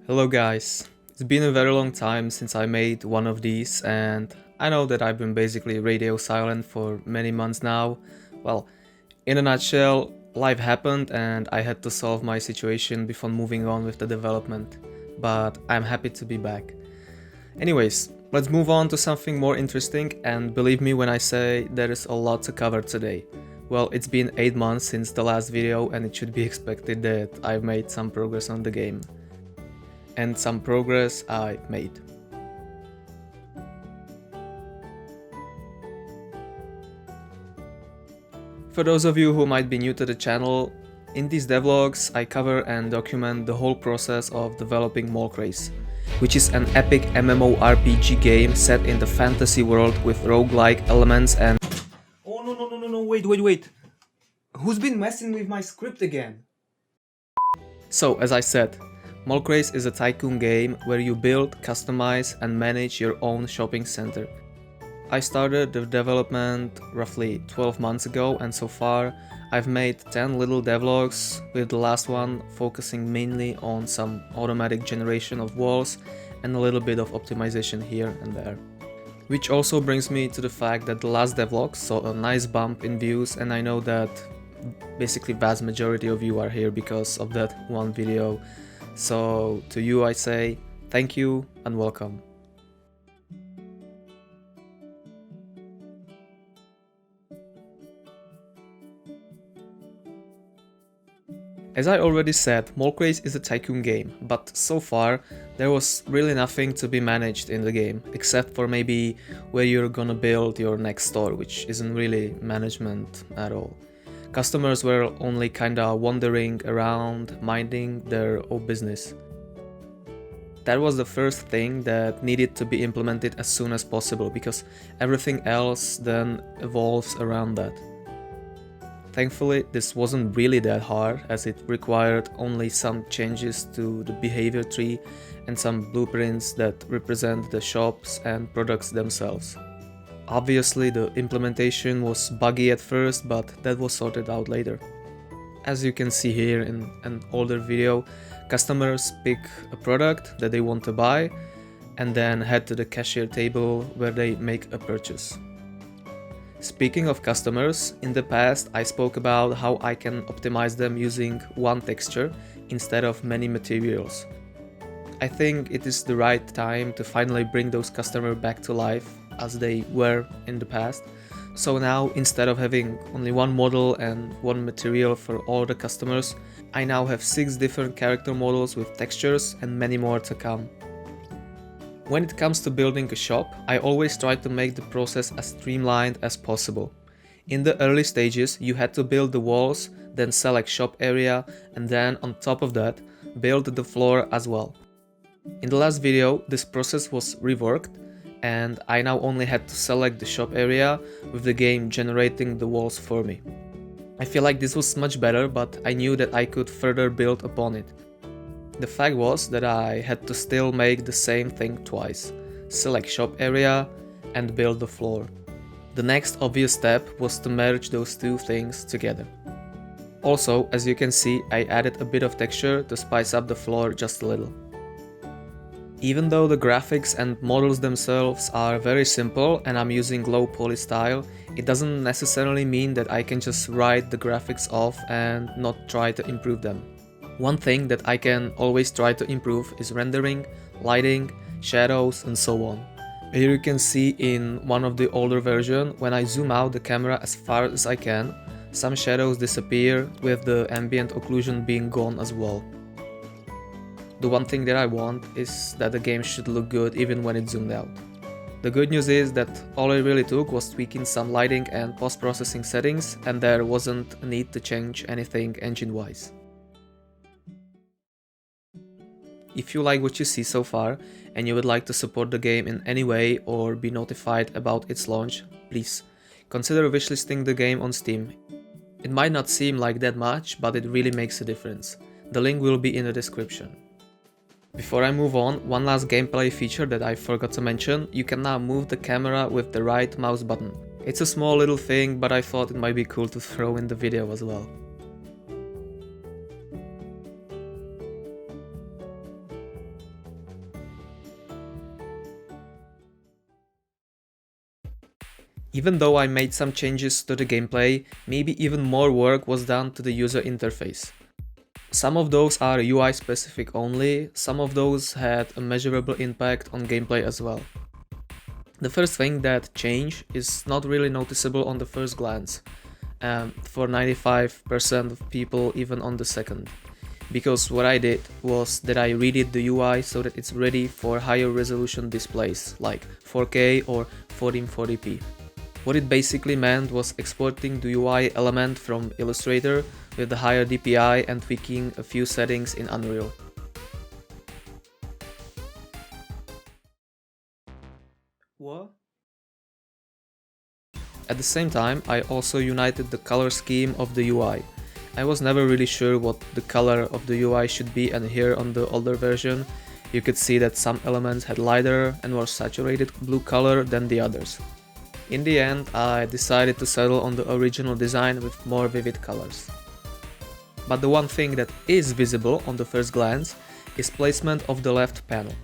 Hello guys, it's been a very long time since I made one of these and I know that I've been basically radio silent for many months now. Well, in a nutshell, life happened and I had to solve my situation before moving on with the development, but I'm happy to be back. Anyways, let's move on to something more interesting, and believe me when I say there is a lot to cover today. Well, it's been 8 months since the last video and it should be expected that I've made some progress on the game. And some progress I made. For those of you who might be new to the channel, in these devlogs I cover and document the whole process of developing Craze, which is an epic MMORPG game set in the fantasy world with roguelike elements and... Oh no, wait. Who's been messing with my script again? So, as I said, Craze is a tycoon game where you build, customize and manage your own shopping center. I started the development roughly 12 months ago and so far I've made 10 little devlogs, with the last one focusing mainly on some automatic generation of walls and a little bit of optimization here and there. Which also brings me to the fact that the last devlog saw a nice bump in views, and I know that basically vast majority of you are here because of that one video. So to you I say thank you and welcome. As I already said, Craze is a tycoon game, but so far there was really nothing to be managed in the game, except for maybe where you're gonna build your next store, which isn't really management at all. Customers were only kinda wandering around, minding their own business. That was the first thing that needed to be implemented as soon as possible, because everything else then evolves around that. Thankfully, this wasn't really that hard, as it required only some changes to the behavior tree and some blueprints that represent the shops and products themselves. Obviously, the implementation was buggy at first, but that was sorted out later. As you can see here in an older video, customers pick a product that they want to buy and then head to the cashier table where they make a purchase. Speaking of customers, in the past I spoke about how I can optimize them using one texture instead of many materials. I think it is the right time to finally bring those customers back to life as they were in the past. So now, instead of having only one model and one material for all the customers, I now have 6 different character models with textures and many more to come. When it comes to building a shop, I always try to make the process as streamlined as possible. In the early stages, you had to build the walls, then select shop area, and then on top of that, build the floor as well. In the last video, this process was reworked, and I now only had to select the shop area with the game generating the walls for me. I feel like this was much better, but I knew that I could further build upon it. The fact was that I had to still make the same thing twice: select shop area and build the floor. The next obvious step was to merge those two things together. Also, as you can see, I added a bit of texture to spice up the floor just a little. Even though the graphics and models themselves are very simple and I'm using low poly style, it doesn't necessarily mean that I can just write the graphics off and not try to improve them. One thing that I can always try to improve is rendering, lighting, shadows and so on. Here you can see in one of the older versions, when I zoom out the camera as far as I can, some shadows disappear with the ambient occlusion being gone as well. The one thing that I want is that the game should look good even when it's zoomed out. The good news is that all it really took was tweaking some lighting and post-processing settings, and there wasn't a need to change anything engine-wise. If you like what you see so far and you would like to support the game in any way or be notified about its launch, please consider wishlisting the game on Steam. It might not seem like that much, but it really makes a difference. The link will be in the description. Before I move on, one last gameplay feature that I forgot to mention: you can now move the camera with the right mouse button. It's a small little thing, but I thought it might be cool to throw in the video as well. Even though I made some changes to the gameplay, maybe even more work was done to the user interface. Some of those are UI specific only, some of those had a measurable impact on gameplay as well. The first thing that changed is not really noticeable on the first glance, for 95% of people even on the second. Because what I did was that I redid the UI so that it's ready for higher resolution displays like 4K or 1440p. What it basically meant was exporting the UI element from Illustrator with the higher DPI and tweaking a few settings in Unreal. What? At the same time, I also united the color scheme of the UI. I was never really sure what the color of the UI should be, and here on the older version you could see that some elements had lighter and more saturated blue color than the others. In the end, I decided to settle on the original design with more vivid colors. But the one thing that is visible on the first glance is placement of the left panel.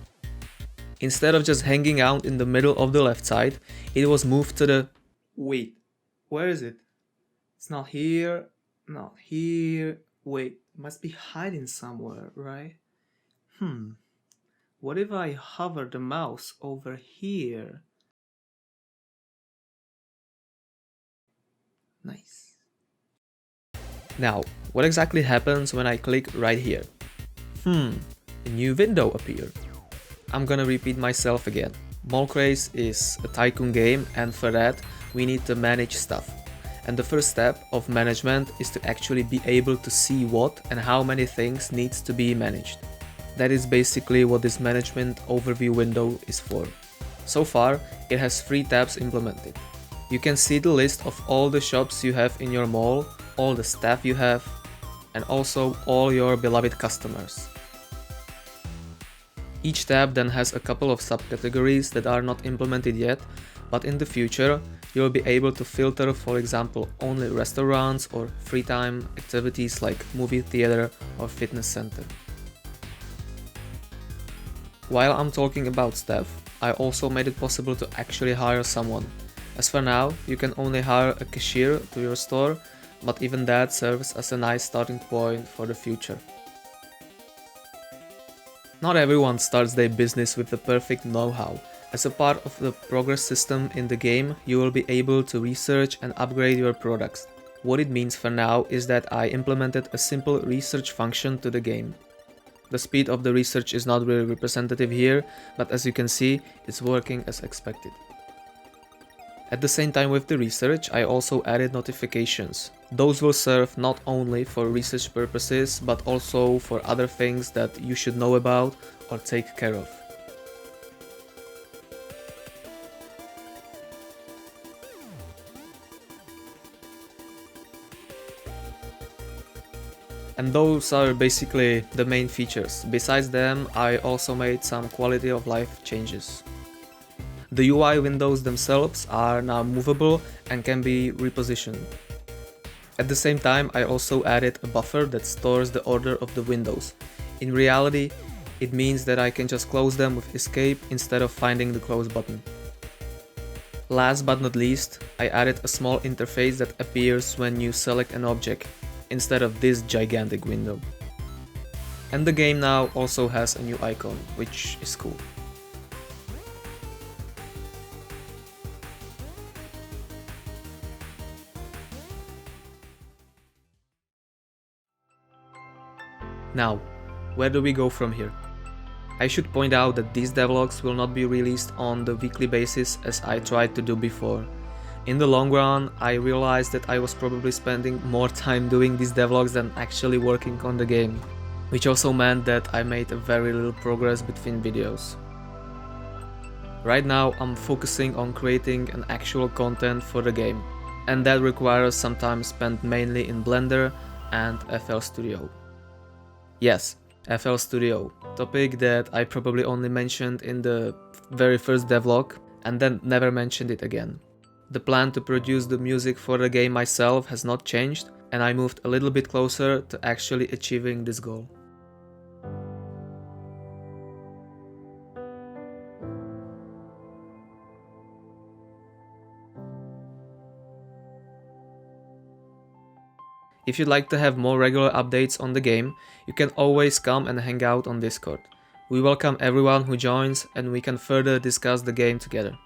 Instead of just hanging out in the middle of the left side, it was moved to the... Wait, where is it? It's not here, not here. Wait, must be hiding somewhere, right? What if I hover the mouse over here? Nice. Now, what exactly happens when I click right here? A new window appeared. I'm gonna repeat myself again. Craze is a tycoon game, and for that we need to manage stuff. And the first step of management is to actually be able to see what and how many things needs to be managed. That is basically what this management overview window is for. So far, it has 3 tabs implemented. You can see the list of all the shops you have in your mall, all the staff you have, and also all your beloved customers. Each tab then has a couple of subcategories that are not implemented yet, but in the future you'll be able to filter, for example, only restaurants or free time activities like movie theater or fitness center. While I'm talking about staff, I also made it possible to actually hire someone. As for now, you can only hire a cashier to your store, but even that serves as a nice starting point for the future. Not everyone starts their business with the perfect know-how. As a part of the progress system in the game, you will be able to research and upgrade your products. What it means for now is that I implemented a simple research function to the game. The speed of the research is not really representative here, but as you can see, it's working as expected. At the same time with the research, I also added notifications. Those will serve not only for research purposes, but also for other things that you should know about or take care of. And those are basically the main features. Besides them, I also made some quality of life changes. The UI windows themselves are now movable and can be repositioned. At the same time, I also added a buffer that stores the order of the windows. In reality, it means that I can just close them with escape instead of finding the close button. Last but not least, I added a small interface that appears when you select an object, instead of this gigantic window. And the game now also has a new icon, which is cool. Now, where do we go from here? I should point out that these devlogs will not be released on the weekly basis as I tried to do before. In the long run, I realized that I was probably spending more time doing these devlogs than actually working on the game, which also meant that I made a very little progress between videos. Right now I'm focusing on creating an actual content for the game, and that requires some time spent mainly in Blender and FL Studio. Yes, FL Studio, topic that I probably only mentioned in the very first devlog and then never mentioned it again. The plan to produce the music for the game myself has not changed, and I moved a little bit closer to actually achieving this goal. If you'd like to have more regular updates on the game, you can always come and hang out on Discord. We welcome everyone who joins and we can further discuss the game together.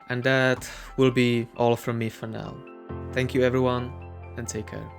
And that will be all from me for now. Thank you everyone, and take care.